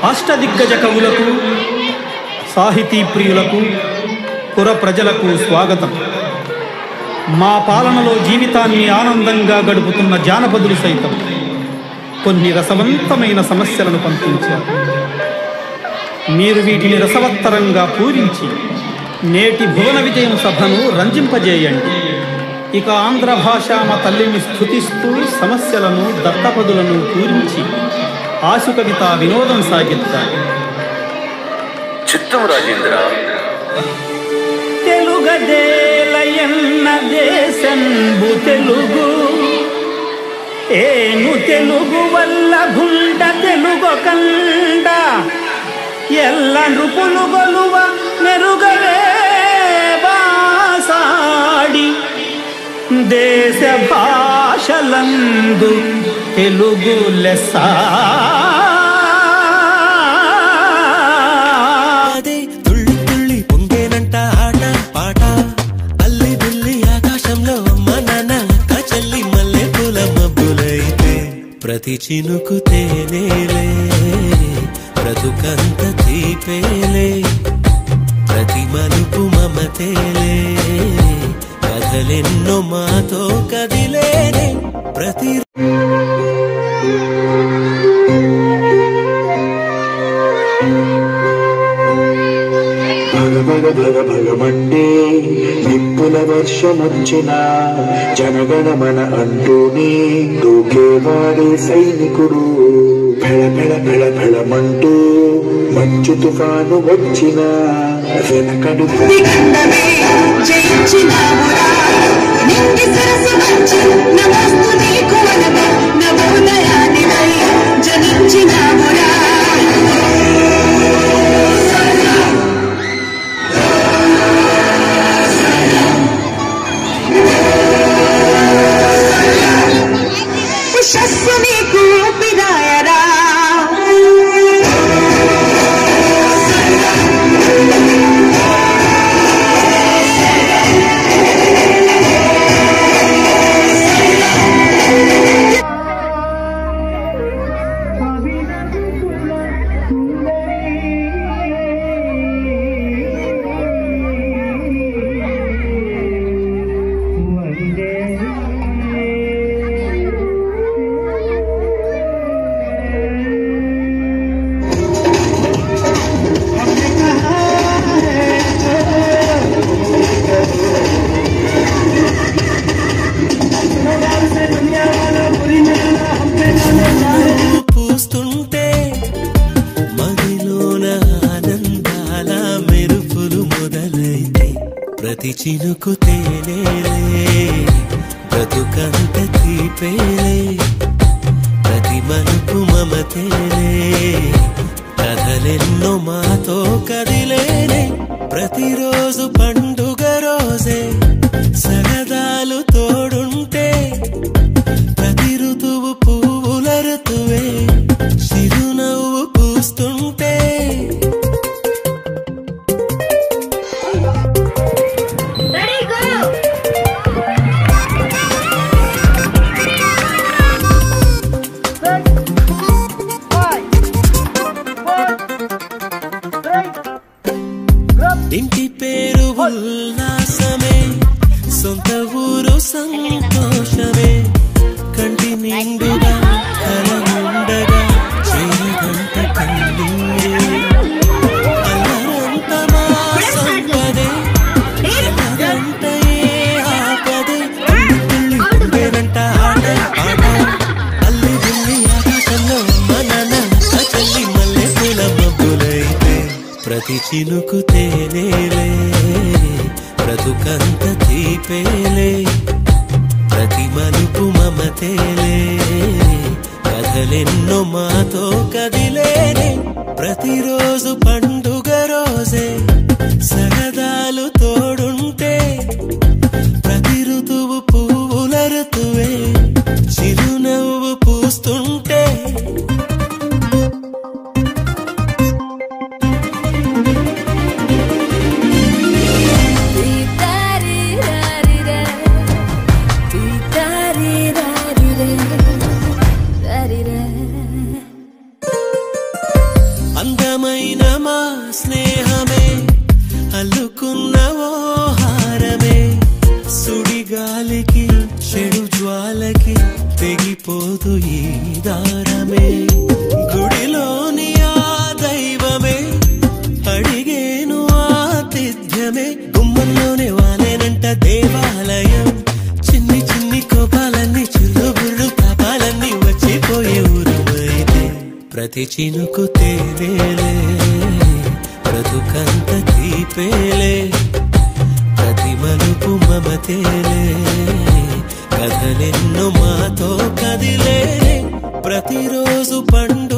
అష్టదిగ్గజ కవులకు, సాహితీ ప్రియులకు, పుర ప్రజలకు స్వాగతం. మా పాలనలో జీవితాన్ని ఆనందంగా గడుపుతున్న జానపదులు సైతం కొన్ని రసవంతమైన సమస్యలను పంపించారు. మీరు వీటిని రసవత్తరంగా పూరించి నేటి భువన విజయం సభను రంజింపజేయండి. ఇక ఆంధ్ర భాషామ తల్లిని స్తుతిస్తూ సమస్యలను, దత్తపదులను పూరించి ఆశు కవిత వినోదం సాగిద్దాం. చిత్తం రాజేంద్ర. తెలుగదేలయన్న దేశంబు తెలుగు, ఏను తెలుగు వల్ల గుండ తెలుగు కండ, ఎల్ల నృపులు గొలువ మెరుగవే బాసాడి, దేశ భాషలందు తెలుగు లెస్స. తుళ్ళి తుళ్ళి పొంగేనంట ఆట పాట, అల్లి బిల్లి ఆకాశంలో అమ్మ నాన్న అక్క చెల్లి మల్లె పూల మబ్బులైతే, ప్రతి చినుకు తేనేలే బ్రతుకంత తీపేలే, ప్రతి మలుపు మమతేలే, కథలెన్నో మాతో కదిలేనే ప్రతి భగమండే నిప్పుల వర్షమొచ్చిన జనగణమన అంటూనే దూకేవాడే సైనికుడు. భెళ భెళ భెళ భెళమంటూ మంచు తుఫాను వచ్చిన వెనకడు పూస్తుంటే మదిలోన ఆనందాల మెరుపులు మొదలైతే, ప్రతి చినుకు తేనేలే బ్రతుకంత తీపేలే, ప్రతి మలుపు మమతేలే, కథలెన్నో మాతో కదిలేనే ప్రతిరోజు పండుగ రోజే, సరదాలు తోడుంటే ప్రతి ఋతువు పువ్వుల ఋతువే, చిరునవ్వు పూస్తుంటే ఇంటి పేరు ఉల్లాసమే, సొంత ఊరు సంతోషమే, కంటి నిండుగా కలముండగా చేయదంత కన్నీరే, అల్లరంత మా సంపదే ఎల్లదంట ఏ ఆపదే, పొంగేనంట ఆట ఆట, అల్లి బిల్లి ఆకాశంలో మనన చెల్లి మల్లె పూల మబ్బులైతే, ప్రతి చినుకు తేనేలే బ్రతుకంత తీపేలే, ప్రతి మలుపు మమతేలే కథలెన్నో మాతో కదిలేనే ప్రతిరోజు పండుగ రోజే సరదాలు తోడుంటే ప్రతి ఋతువు పువ్వుల ఋతువే చిరునవ్వు పూస్తుంటే అందమైన మా స్నేహమే అల్లుకున్న ఓ హారమే సుడిగాలికి చెడు జ్వాలకి తెగిపోదు ఈ దారమే గుడిలోని ఆ దైవమే అడిగేను ఆతిథ్యమే గుమ్మంలోనే వాలేనంట దేవాలయం చిన్ని చిన్ని కోపాలన్నీ చిల్లుబుర్రు తాపాలన్నీ వచ్చిపోయే ఊరుమైతే ప్రతి చినుకు తేలేలే బ్రతుకంత తీపేలే ప్రతి మలుపు మమతేలే కథలెన్నో మాతో కదిలే ప్రతిరోజు పండుగ